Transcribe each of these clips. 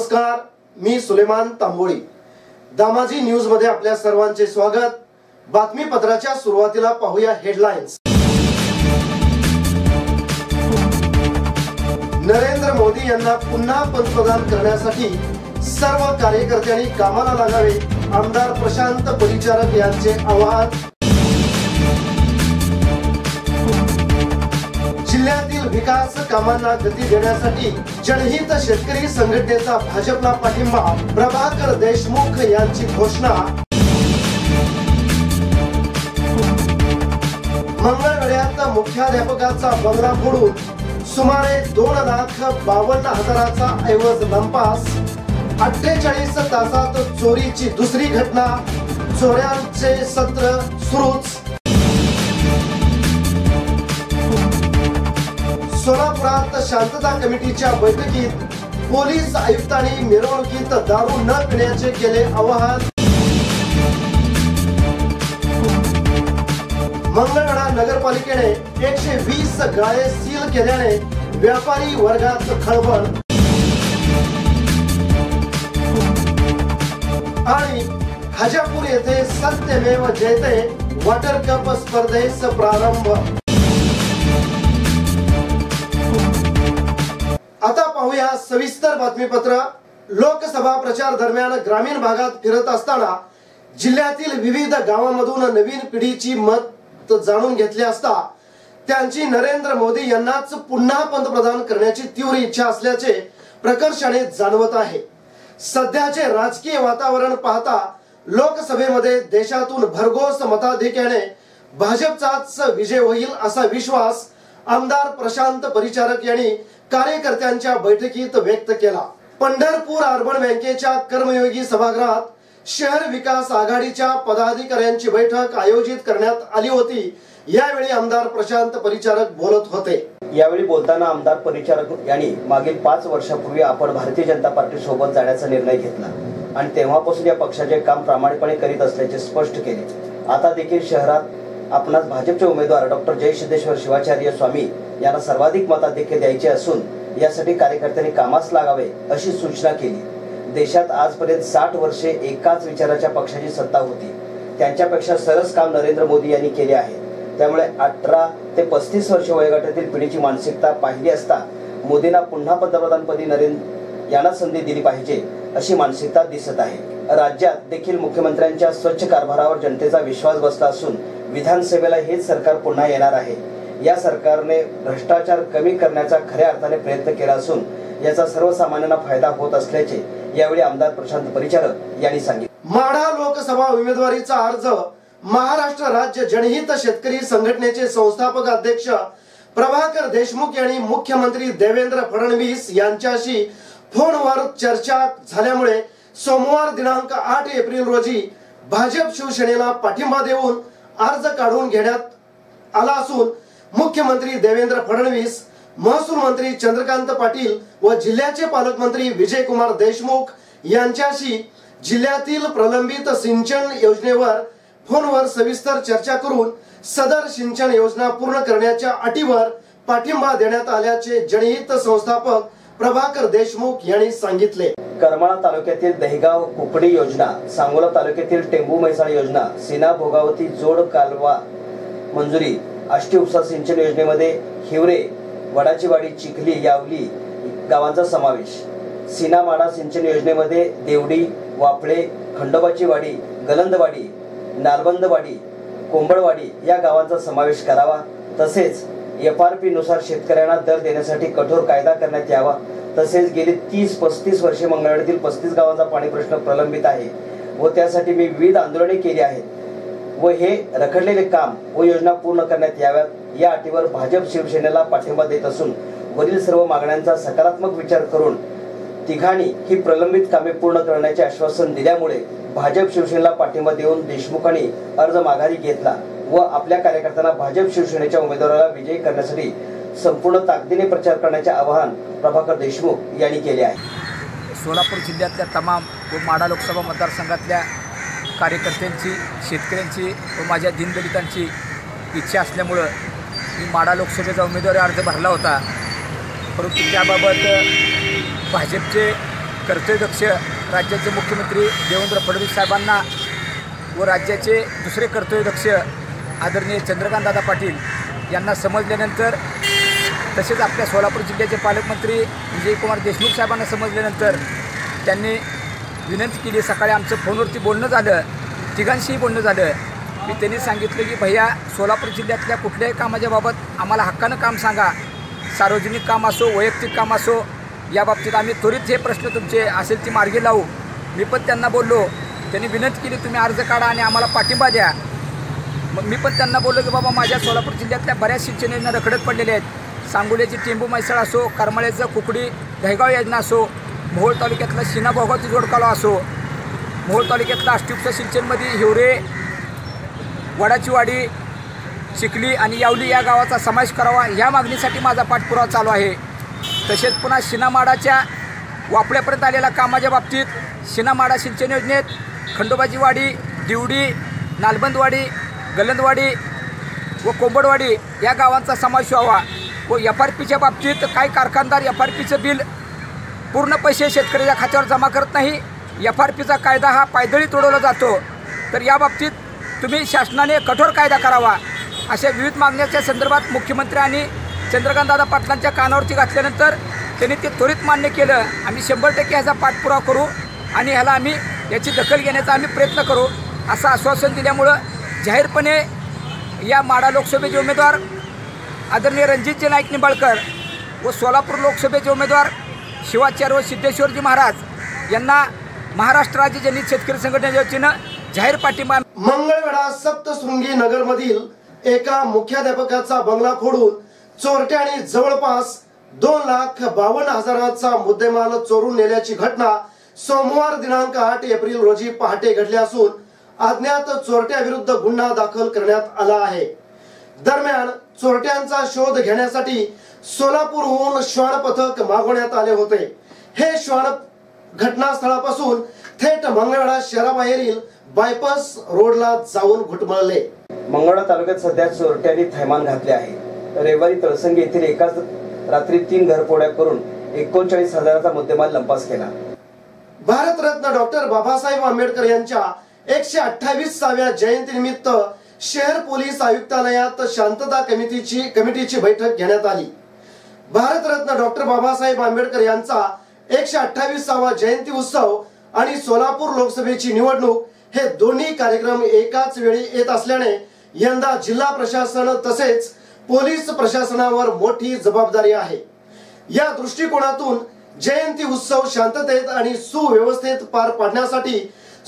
नमस्कार, मी सुलेमान तांबोळी। दामाजी न्यूज मध्ये आपल्या सर्वांचे स्वागत। बातमीपत्राच्या सुरुवातीला पाहूया हेडलाइन्स। नरेंद्र मोदी यांना पुन्हा पंतप्रधान करण्यासाठी सर्व कार्यकर्त्यांनी कामाला लागावे, आमदार प्रशांत परिचारक यांचे आवाहन। जिल्ह्यातील विकास कामांना गती देण्यासाठी जनहित शेतकरी संघटनेचा भाजपला पाठिंबा, प्रभाकर देशमुख यांची घोषणा। मंगळवेढ्यात मुख्याध्यापकाचा बंगला फोडून सुमारे 2,52,000चा ऐवज लंपास। 48 तासात चोरीची दुसरी घटना, चोऱ्यांचे सत्र सुरूच। सोलापुरात शांतता कमिटीच्या बैठकीत पोलीस आयुक्तांनी मिरवणुकीत दारू न पिण्याचे केले आवाहन। मंगळवेढा नगरपालिकेने 120 गाळे सील केल्याने व्यापारी वर्गात खळबळ। आणि हजापूर येथे सत्यमेव जयते वॉटर कप स्पर्धेस प्रारंभ। आता पाहूया सविस्तर बातमीपत्र। लोकसभा प्रचार दरम्यान ग्रामीण भागात फिरत असताना जिल्ह्यातील विविध गावांमधून नवीन पिढीची मत जाणून घेतली असता त्यांची नरेंद्र मोदी यांनाच पुन्हा पंतप्रधान करण्याची तीव्र इच्छा असल्याचे प्रकर्षाने जाणवत आहे। सध्याचे राजकीय वातावरण पाहता लोकसभेमध्ये देशातून भरघोस मताधिक्याने भाजपचाच विजय होईल असा विश्वास आमदार प्रशांत परिचारक यांनी कार्यकर्त्यांच्या बैठकीत व्यक्त केला। पंढरपूर अर्बन बँकेच्या कर्मयोगी सभागृहात शहर विकास आघाडीच्या पदाधिकाऱ्यांची बैठक आयोजित करण्यात आली होती। यावेळी आमदार प्रशांत परिचारक बोलत होते। यावेळी बोलताना आमदार परिचारक यांनी मागील 5 वर्षापूर्वी आपण भारतीय जनता पार्टी सोबत जाण्याचा निर्णय घेतला आणि तेव्हापासून या पक्षाचे काम प्रामाणिकपणे करीत असल्याचे स्पष्ट केले। आता देखील शहरात आपणास भाजपचे उमेदवार डॉक्टर जय सिद्धेश्वर शिवाचार्य स्वामी यांना सर्वाधिक मताधिक्य द्यायचे असून यासाठी कार्यकर्त्यांनी कामास लागावे अशी सूचना केली। देशात आजपर्यंत 60 वर्षे एकाच विचाराच्या पक्षाची सत्ता होती, त्यांच्यापेक्षा सरस काम नरेंद्र मोदी यांनी केले आहे। त्यामुळे 18 ते 35 वर्ष वयोगटातील पिढीची मानसिकता पाहिली असता मोदींना पुन्हा पंतप्रधानपदी नरेंद्र यांना संधी दिली पाहिजे अशी मानसिकता दिसत आहे। राज्यात देखील मुख्यमंत्र्यांच्या स्वच्छ कारभारावर जनतेचा विश्वास बसला असून विधानसभेला हेच सरकार पुन्हा येणार आहे। या सरकारने भ्रष्टाचार कमी करण्याचा खऱ्या अर्थाने प्रयत्न केला असून याचा सर्वसामान्यांना फायदा होत असल्याचे यावेळी आमदार प्रशांत परिचारक यांनी सांगितले। माढा लोकसभा उमेदवारीचा अर्ज महाराष्ट्र राज्य जनहित शेतकरी संघटनेचे संस्थापक अध्यक्ष प्रभाकर देशमुख यांनी मुख्यमंत्री देवेंद्र फडणवीस यांच्याशी फोनवर चर्चा झाल्यामुळे सोमवार दिनांक 8 एप्रिल रोजी भाजप शिवसेनेला पाठिंबा देऊन अर्ज काढून घेण्यात आला असून मुख्यमंत्री देवेंद्र फडणवीस, महसूल मंत्री चंद्रकांत पाटील व जिल्ह्याचे पालकमंत्री विजयकुमार देशमुख यांच्याशी जिल्ह्यातील प्रलंबित सिंचन योजनेवर फोनवर सविस्तर चर्चा करून सदर सिंचन योजना पूर्ण करण्याच्या अटीवर पाठिंबा देण्यात आल्याचे जनहित संस्थापक प्रभाकर देशमुख यांनी सांगितले। करमाळा तालुक्यातील दहिगाव कुपडी योजना, सांगोला तालुक्यातील टेंबू म्हैसाळ योजना, सीना भोगावती जोड कालवा मंजुरी, आष्टी उपसा सिंचन योजनेमध्ये हिवरे, वडाची वाडी, चिखली, यावली गावांचा समावेश। सीना माडा सिंचन योजनेमध्ये देवडी, वाफळे, खंडोबाची वाडी, गलंदवाडी, नालबंदवाडी, कोंबडवाडी या गावांचा समावेश करावा। तसेच FRP नुसार शेतकऱ्यांना दर देण्यासाठी कठोर कायदा करण्यात यावा। तसेच गेली 30-35 वर्षे मंगळवेढ्यातील 35 गावांचा पाणी प्रश्न प्रलंबित आहे व त्यासाठी मी विविध आंदोलने केली आहेत व हे रखडलेले काम व योजना पूर्ण करण्यात याव्यात या अटीवर भाजप शिवसेनेला पाठिंबा देत असून वरील सर्व मागण्यांचा सकारात्मक विचार करून तिघांनी ही प्रलंबित कामे पूर्ण करण्याचे आश्वासन दिल्यामुळे भाजप शिवसेनेला पाठिंबा देऊन देशमुखांनी अर्ज माघारी घेतला व आपल्या कार्यकर्त्यांना भाजप शिवसेनेच्या उमेदवाराला विजयी करण्यासाठी संपूर्ण ताकदीने प्रचार करण्याचे आवाहन प्रभाकर देशमुख यांनी केले आहे। सोलापूर जिल्ह्यातल्या तमाम व माढा लोकसभा मतदारसंघातल्या कार्यकर्त्यांची, शेतकऱ्यांची व माझ्या दीनदलितांची इच्छा असल्यामुळं मी माढा लोकसभेचा उमेदवारी अर्ज भरला होता, परंतु त्याबाबत भाजपचे कर्तव्यदक्ष राज्याचे मुख्यमंत्री देवेंद्र फडणवीस साहेबांना व राज्याचे दुसरे कर्तव्यदक्ष आदरणीय चंद्रकांतदादा पाटील यांना समजल्यानंतर, तसेच आपल्या सोलापूर जिल्ह्याचे पालकमंत्री विजयकुमार देशमुख साहेबांना समजल्यानंतर त्यांनी विनंती केली. सकाळी आमचं फोनवरती बोलणं झालं, तिघांशीही बोलणं झालं की त्यांनी सांगितलं की भैया, सोलापूर जिल्ह्यातल्या कुठल्याही कामाच्या बाबत आम्हाला हक्कानं काम सांगा. सार्वजनिक काम असो, वैयक्तिक काम असो, या बाबतीत आम्ही त्वरित हे प्रश्न तुमचे असेल ती मार्गी लावू. मी पण त्यांना बोललो. त्यांनी विनंती केली तुम्ही अर्ज काढा आणि आम्हाला पाठिंबा द्या. मग मी पण त्यांना बोललो की बाबा, माझ्या सोलापूर जिल्ह्यातल्या बऱ्याच सिंचन योजना रखडत पडलेल्या आहेत. सांगोल्याची टेंबू मैसाळ असो, करमाळ्याचं कुकडी दहेगाव योजना असो, मोहोळ तालुक्यातला शिना भोगावती जोडकालवा असो, मोहोळ तालुक्यातला अष्टयुक्त सिंचनमध्ये हिवरे, वडाची वाडी, चिखली आणि यावली या गावाचा समावेश करावा, या मागणीसाठी माझा पाठपुरावा चालू आहे. तसेच पुन्हा शिनामाडाच्या वापड्यापर्यंत आलेल्या कामाच्या बाबतीत शिनामाडा सिंचन योजनेत खंडोबाची वाडी, दिवडी, नालबंदवाडी, गलंदवाडी व कोंबडवाडी या गावांचा समावेश व्हावा. व FRPच्या बाबतीत काही कारखानदार FRPचं बिल पूर्ण पैसे शेतकऱ्याच्या खात्यावर जमा करत नाही. FRPचा कायदा हा पायदळी तोडवला जातो. तर या बाबतीत तुम्ही शासनाने कठोर कायदा करावा. अशा विविध मागण्याच्या संदर्भात मुख्यमंत्री आणि चंद्रकांतदादा पाटलांच्या कानावरती घातल्यानंतर त्यांनी ते त्वरित मान्य केलं. आम्ही 100% ह्याचा पाठपुरावा करू आणि ह्याला आम्ही याची दखल घेण्याचा आम्ही प्रयत्न करू असं आश्वासन दिल्यामुळं जाहीरपणे या माढा लोकसभेचे उमेदवार आदरणीय रणजितजी नाईक निंबाळकर व सोलापूर लोकसभेचे उमेदवार शिवाचार्य व सिद्धेश्वरजी महाराज यांना महाराष्ट्र राज्य जनहित शेतकरी संघटनेच्या वतीनं जाहीर पाठिंबा. मंगळवेढा सप्तशृंगी नगरमधील एका मुख्याध्यापकाचा बंगला फोडून चोरट्यांनी जवळपास 2,52,000चा मुद्देमाल चोरून नेल्याची घटना सोमवार दिनांक 8 एप्रिल रोजी पहाटे घडली असून अज्ञात चोरट्याविरुद्ध गुन्हा दाखल करण्यात आला आहे. दरम्यान चोरट्यांचा शोध घेण्यासाठी सोलापूरहून श्वान पथक मागवण्यात आले होते. हे श्वान घटनास्थळापासून थेट मंगळवेढा शहराबाहेरील बायपास रोडला जाऊन घुटमळले. मंगळवेढा तालुक्यात सध्या चोरट्यांनी थैमान घातले आहे. रविवारी तळसंगी येथील एकाच रात्री 3 घरफोड्या करून 39,000चा मुद्देमाल लंपास केला. भारतरत्न डॉक्टर बाबासाहेब आंबेडकर यांच्या 128व्या जयंतीनिमित्त शहर पोलीस आयुक्तालयात शांतता कमिटीची बैठक घेण्यात आली. भारतरत्न डॉक्टर बाबासाहेब आंबेडकर यांचा 128वा जयंती उत्सव आणि सोलापूर लोकसभेची निवडणूक हे दोन्ही कार्यक्रम एकाच वेळी येत असल्याने यंदा जिल्हा प्रशासन तसेच पोलीस प्रशासनावर मोठी जबाबदारी आहे. या दृष्टिकोनातून जयंती उत्सव शांततेत आणि सुव्यवस्थेत पार पाडण्यासाठी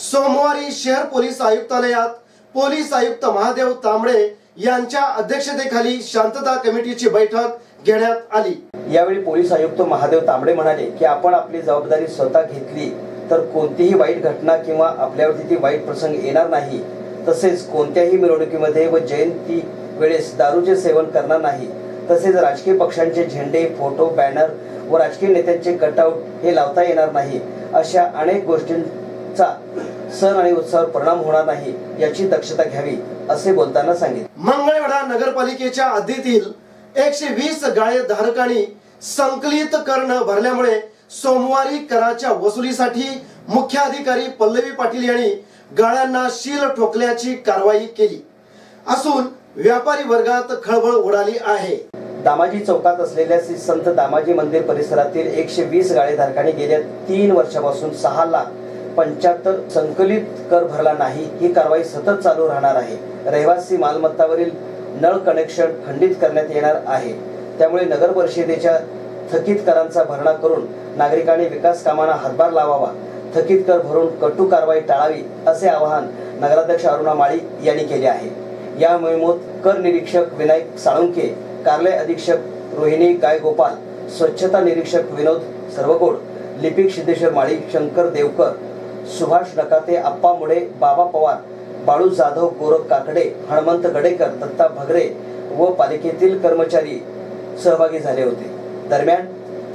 सोमवारी शहर पोलीस आयुक्तालयात पोलीस आयुक्त महादेव तांबडे यांच्या अध्यक्षतेखाली शांतता कमिटीची बैठक घेण्यात आली. यावेळी पोलीस आयुक्त महादेव तांबडे म्हणाले की आपण आपली जबाबदारी स्वतः घेतली तर कोणतीही वाईट घटना किंवा आपल्यावरती ती वाईट प्रसंग येणार नाही. तसेच कोणत्याही मिरवणुकीमध्ये व जयंती वेळेस दारूचे सेवन करणार नाही. तसेच राजकीय पक्षांचे झेंडे, फोटो, बॅनर व राजकीय नेत्यांचे कटआउट हे लावता येणार नाही. अशा अनेक गोष्टींचा सण आणि उत्सवावर परिणाम होणार नाही याची दक्षता घ्यावी असे बोलताना सांगितले. मंगळवेढा नगरपालिकेच्या हद्दीतील 120 गाळे धारकांनी संकलित कर न भरल्यामुळे सोमवारी कराच्या वसुलीसाठी मुख्याधिकारी पल्लवी पाटील यांनी गाळ्यांना सील ठोकल्याची कारवाई केली असून व्यापारी वर्गात खळबळ उडाली आहे. दामाजी चौकात असलेल्या श्री संत दामाजी मंदिर परिसरातील 120 गाळेधारकांनी गेल्या 3 वर्षापासून 6,75,000 संकलित कर भरला नाही. ही कारवाई सतत चालू राहणार आहे. रहिवासी मालमत्तावरील नळ कनेक्शन खंडित करण्यात येणार आहे. त्यामुळे नगर परिषदेच्या थकीत करांचा भरणा करून नागरिकांनी विकास कामांना हातभार लावावा. थकीत कर भरून कटू कारवाई टाळावी असे आवाहन नगराध्यक्ष अरुणा माळी यांनी केले आहे. या मोहिमेत कर निरीक्षक विनायक साळुंके, कार्यालय अधीक्षक रोहिणी गायगोपाल, स्वच्छता निरीक्षक विनोद सर्वकोड, लिपिक सिद्धेश्वर माळी, शंकर देवकर, सुभाष नकाते, अप्पा मुळे, बाबा पवार, बाळू जाधव, गोरख काकडे, हनुमंत गडेकर, दत्ता भगरे व पालिकेतील कर्मचारी सहभागी झाले होते. दरम्यान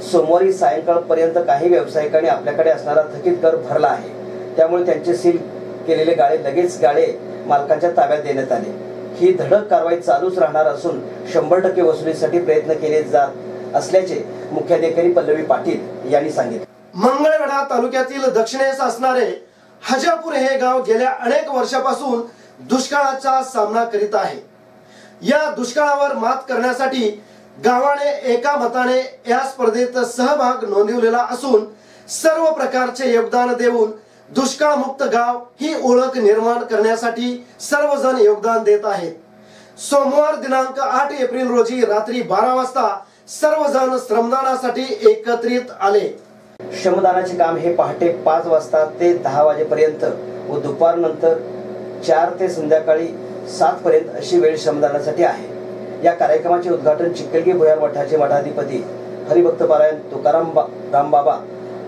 सोमवारी सायंकाळपर्यंत काही व्यावसायिकांनी आपल्याकडे असणारा थकीत कर भरला आहे. त्यामुळे त्यांचे सील केलेले गाळे लगेच गाळे मालकांच्या ताब्यात देण्यात आले. ही धडक कारवाई चालूच राहणार असून 100% वसुलीसाठी प्रयत्न केले जात असल्याचे मुख्याधिकारी पल्लवी पाटील यांनी सांगितले. मंगळवेढा तालुक्यातील दक्षिणेस असणारे हजापूर हे गाव गेल्या अनेक वर्षापासून दुष्काळाचा सामना करीत आहे। या दुष्काळावर मात करण्यासाठी गावाने एका मताने या स्पर्धेत सहभाग नोंदवलेला असून सर्व प्रकारचे योगदान देऊन दुष्काळमुक्त गाव ही ओळख निर्माण करण्यासाठी सर्वजण योगदान देत आहेत। सोमवार दिनांक 8 एप्रिल रोजी रात्री 12 वाजता सर्वजण श्रमदानासाठी एकत्रित आले। श्रमदानाचे काम हे पहाटे 5 वाजता ते 10 वाजेपर्यंत व दुपारनंतर 4 ते संध्याकाळी 7 पर्यंत अशी वेळ श्रमदानासाठी आहे। या कार्यक्रमाचे उद्घाटन चिखलगी भुयार मठाचे मठाधिपती हरिभक्तपरायण तुकाराम रामबाबा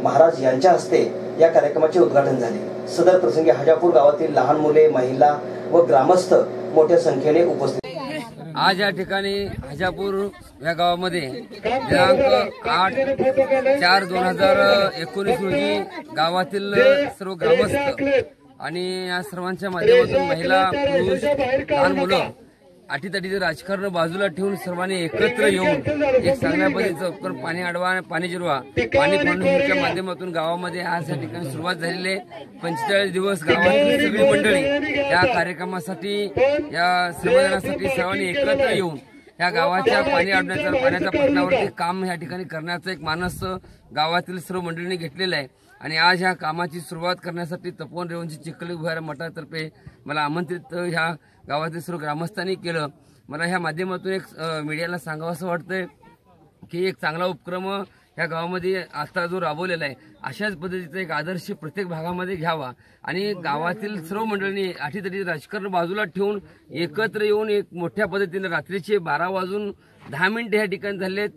महाराज यांच्या हस्ते या कार्यक्रमाचे उद्घाटन झाले। सदर प्रसंगी हजापूर गावातील लहान मुले, महिला व ग्रामस्थ मोठ्या संख्येने उपस्थित। आज या ठिकाणी हजापूर या गावामध्ये दिनांक 8/4/2019 रोजी गावातील सर्व ग्रामस्थ आणि या सर्वांच्या माध्यमातून महिला, पुरुष, लहान मुलं अटीतटीचं राजकारण बाजूला ठेवून सर्वांनी एकत्र येऊन एक चांगल्या पद्धतीचं पाणी अडवा, पाणी जिरवा, पाणी फाउंडेशनच्या माध्यमातून गावामध्ये आज या ठिकाणी सुरुवात झालेली आहे। 45 दिवस गावातील सगळी मंडळी या कार्यक्रमासाठी, या श्रमदानासाठी सर्वांनी एकत्र येऊन या गावाच्या पाणी अडवण्याचा, पाण्याच्या प्रश्नावरती काम या ठिकाणी करण्याचा एक मानस गावातील सर्व मंडळींनी घेतलेला आहे। आणि आज ह्या कामाची सुरुवात करण्यासाठी तपोवन रेवंची चिखलगी भुयार मठातर्फे मला आमंत्रित ह्या गावातील सर्व ग्रामस्थांनी केलं। मला ह्या माध्यमातून एक मीडियाला सांगावं असं वाटतंय की एक चांगला उपक्रम ह्या गावामध्ये आता जो राबवलेला आहे अशाच पद्धतीचा एक आदर्श प्रत्येक भागामध्ये घ्यावा आणि गावातील सर्व मंडळींनी अटीतटी राजकारण बाजूला ठेवून एकत्र येऊन एक मोठ्या पद्धतीने रात्रीचे 12:10 या ठिकाणी झालेत।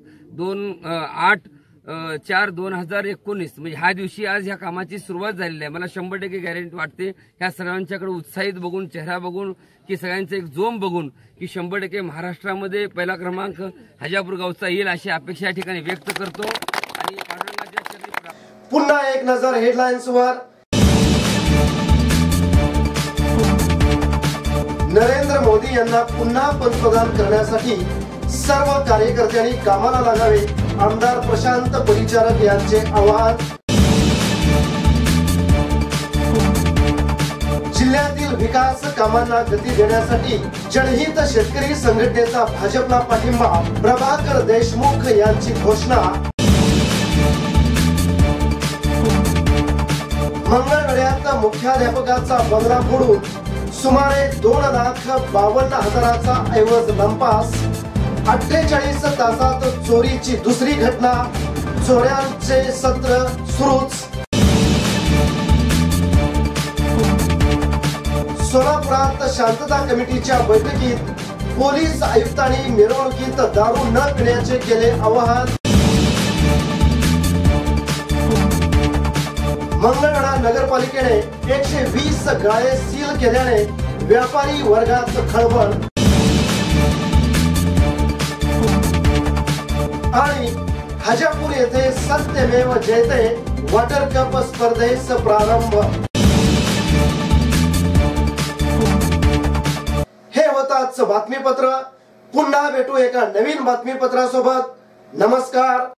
8/4/2019 म्हणजे ह्या दिवशी आज ह्या कामाची सुरुवात झालेली आहे। मला 100% गॅरंटी वाटते ह्या सर्वांच्याकडे उत्साहित बघून, चेहरा बघून, की सगळ्यांचा एक जोम बघून की 100% महाराष्ट्रामध्ये पहिला क्रमांक हजापूर गावचा येईल अशी अपेक्षा या ठिकाणी व्यक्त करतो। आणि पांडुरंगाच्या चरणी पुन्हा एक नजर हेडलाईन्सवर। नरेंद्र मोदी यांना पुन्हा पंतप्रधान करण्यासाठी सर्व कार्यकर्त्यांनी कामाला लागावे, आमदार प्रशांत परिचारक यांचे आवाहन। जिल्ह्यातील विकास कामांना गती देण्यासाठी जनहित शेतकरी संघटनेचा भाजपला पाठिंबा, प्रभाकर देशमुख यांची घोषणा। मंगळवेढ्यात मुख्याध्यापकाचा बंगला फोडून सुमारे 2,52,000चा ऐवज लंपास। 48 तासात चोरीची दुसरी घटना, चोऱ्यांचे सत्र सुरूच। सोलापुरात शांतता कमिटीच्या बैठकीत पोलीस आयुक्तांनी मिरवणुकीत दारू न पिण्याचे केले आवाहन। मंगळवेढा नगरपालिकेने 120 गाळे सील केल्याने व्यापारी वर्गात खळबळ। आणि हजापूर येथे सत्यमेव जयते वॉटर कप स्पर्धेस प्रारंभ। हे होताच बातमीपत्र। पुन्हा भेटू एका नवीन बातमीपत्रासोबत। नमस्कार।